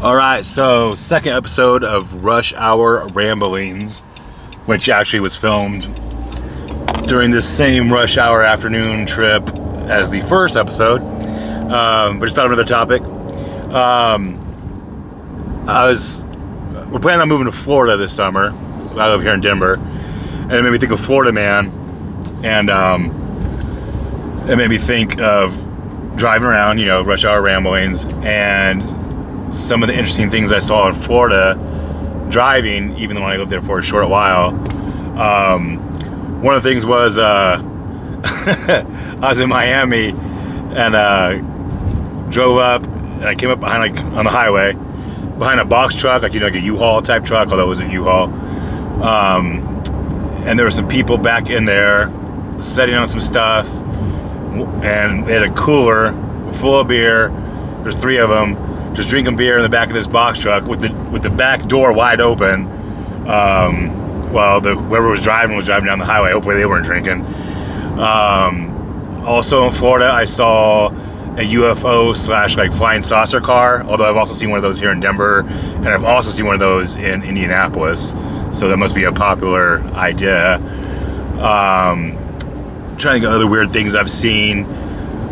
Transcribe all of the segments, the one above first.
All right, so second episode of Rush Hour Ramblings, which actually was filmed during this same rush hour afternoon trip as the first episode, but just thought of another topic. We're planning on moving to Florida this summer. I live here in Denver, and it made me think of Florida Man, and it made me think of driving around, rush hour ramblings, and some of the interesting things I saw in Florida driving, even though I lived there for a short while. One of the things was I was in Miami and drove up, and I came up behind, on the highway, behind a box truck, like a U-Haul type truck, although it wasn't U-Haul. And there were some people back in there setting on some stuff, and they had a cooler full of beer. There's three of them just drinking beer in the back of this box truck with the back door wide open. Whoever was driving down the highway. Hopefully they weren't drinking. Also in Florida, I saw a UFO / flying saucer car, although I've also seen one of those here in Denver, and I've also seen one of those in Indianapolis, so that must be a popular idea. Trying to think of other weird things I've seen.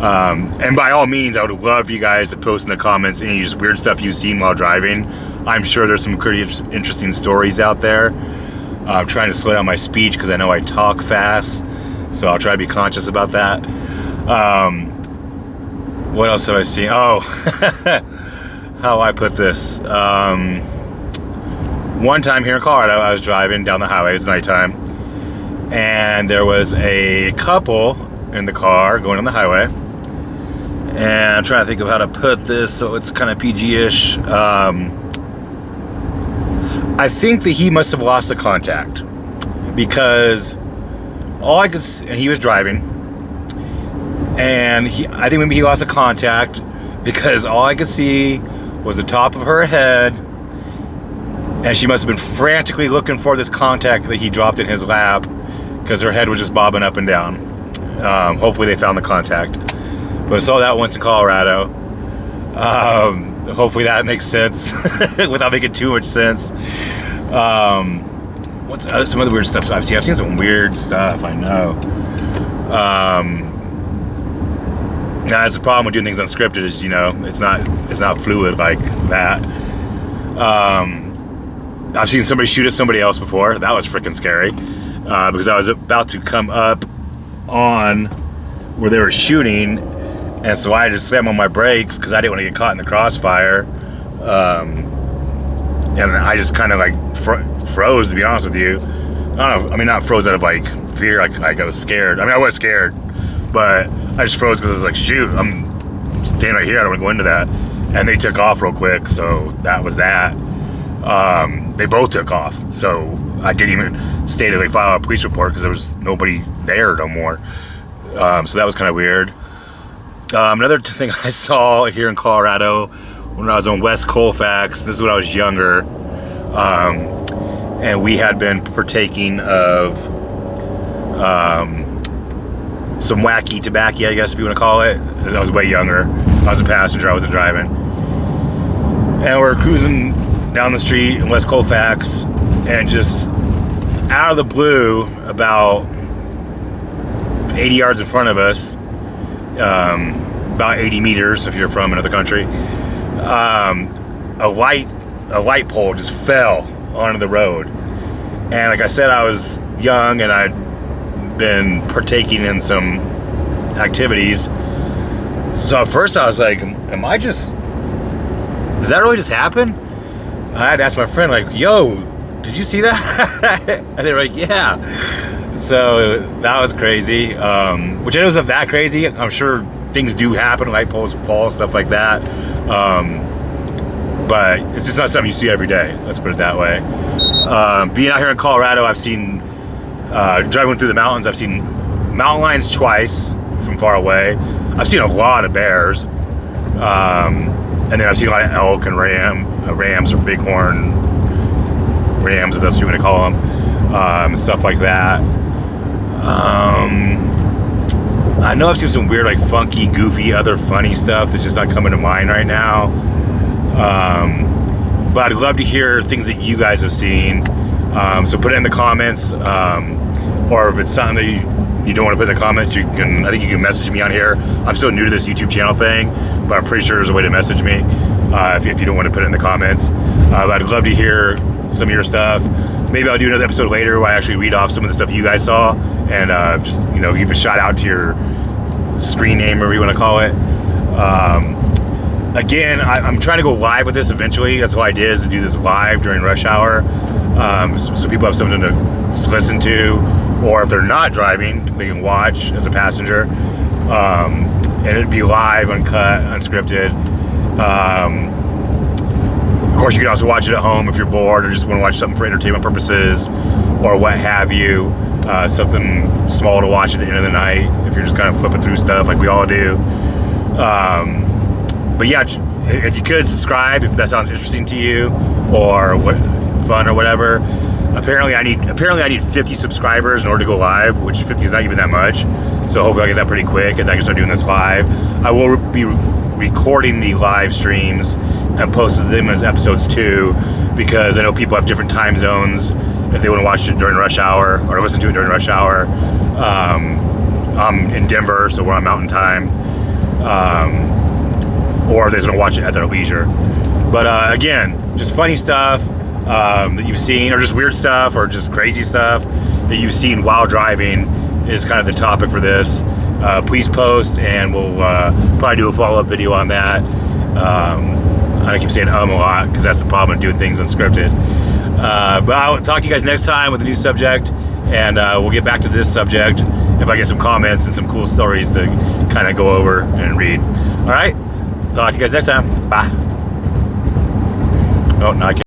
And by all means, I would love for you guys to post in the comments any just weird stuff you've seen while driving. I'm sure there's some pretty interesting stories out there. I'm trying to slow down my speech because I know I talk fast, so I'll try to be conscious about that. What else have I seen? Oh, how do I put this? One time here in Colorado, I was driving down the highway. It's nighttime, and there was a couple in the car going on the highway. And I'm trying to think of how to put this so it's kind of PG-ish. I think that he must have lost the contact, because all I could see, and he was driving, and I think maybe he lost the contact because all I could see was the top of her head, and she must have been frantically looking for this contact that he dropped in his lap, because her head was just bobbing up and down. Hopefully they found the contact. But I saw that once in Colorado. Hopefully that makes sense without making too much sense. What's some other weird stuff I've seen? I've seen some weird stuff, I know. That's the problem with doing things unscripted is, it's not fluid like that. I've seen somebody shoot at somebody else before. That was freaking scary. Because I was about to come up on where they were shooting, and so I just slammed on my brakes because I didn't want to get caught in the crossfire. And I just kind of froze, to be honest with you. I don't know. I mean, not froze out of fear, like I was scared. I mean, I was scared, but I just froze because I was like, shoot, I'm standing right here. I don't want to go into that. And they took off real quick, so that was that. They both took off, so I didn't even stay to file a police report because there was nobody there no more. So that was kind of weird. Another thing I saw here in Colorado when I was on West Colfax, this is when I was younger, and we had been partaking of some wacky tobacco, I guess if you want to call it. I was way younger. I was a passenger, I wasn't driving. And we're cruising down the street in West Colfax, and just out of the blue, about 80 yards in front of us, about 80 meters if you're from another country, a light pole just fell onto the road. And like I said, I was young and I'd been partaking in some activities. So at first I was like, does that really just happen? I had to ask my friend, yo, did you see that? And they were like, yeah. So that was crazy, which I know isn't that crazy. I'm sure things do happen, light poles fall, stuff like that. But it's just not something you see every day. Let's put it that way. Being out here in Colorado, I've seen, driving through the mountains, I've seen mountain lions twice from far away. I've seen a lot of bears. And then I've seen a lot of elk and rams or bighorn rams, if that's what you want to call them, stuff like that. I know I've seen some weird, funky, goofy, other funny stuff that's just not coming to mind right now. but I'd love to hear things that you guys have seen. So put it in the comments, or if it's something that you don't want to put in the comments, I think you can message me on here. I'm still new to this YouTube channel thing, but I'm pretty sure there's a way to message me if you don't want to put it in the comments. But I'd love to hear some of your stuff. Maybe I'll do another episode later where I actually read off some of the stuff you guys saw and just give a shout out to your screen name, whatever you want to call it. Again, I'm trying to go live with this eventually. That's the whole idea, is to do this live during rush hour, so people have something to listen to, or if they're not driving, they can watch as a passenger, and it'd be live, uncut, unscripted. Of course, you can also watch it at home if you're bored or just want to watch something for entertainment purposes or what have you. Something small to watch at the end of the night if you're just kind of flipping through stuff like we all do. But yeah, if you could subscribe if that sounds interesting to you, or fun or whatever. Apparently I need 50 subscribers in order to go live, which 50 is not even that much. So hopefully I'll get that pretty quick and I can start doing this live. I will be recording the live streams and posting them as episodes too, because I know people have different time zones if they want to watch it during rush hour or listen to it during rush hour. I'm in Denver, so we're on Mountain Time. Or if they just want to watch it at their leisure. But again, just funny stuff that you've seen, or just weird stuff, or just crazy stuff that you've seen while driving is kind of the topic for this. Please post, and we'll probably do a follow-up video on that. I keep saying a lot, because that's the problem with doing things unscripted. But I'll talk to you guys next time with a new subject, and we'll get back to this subject if I get some comments and some cool stories to kind of go over and read. All right? Talk to you guys next time. Bye. Oh, no, I can't.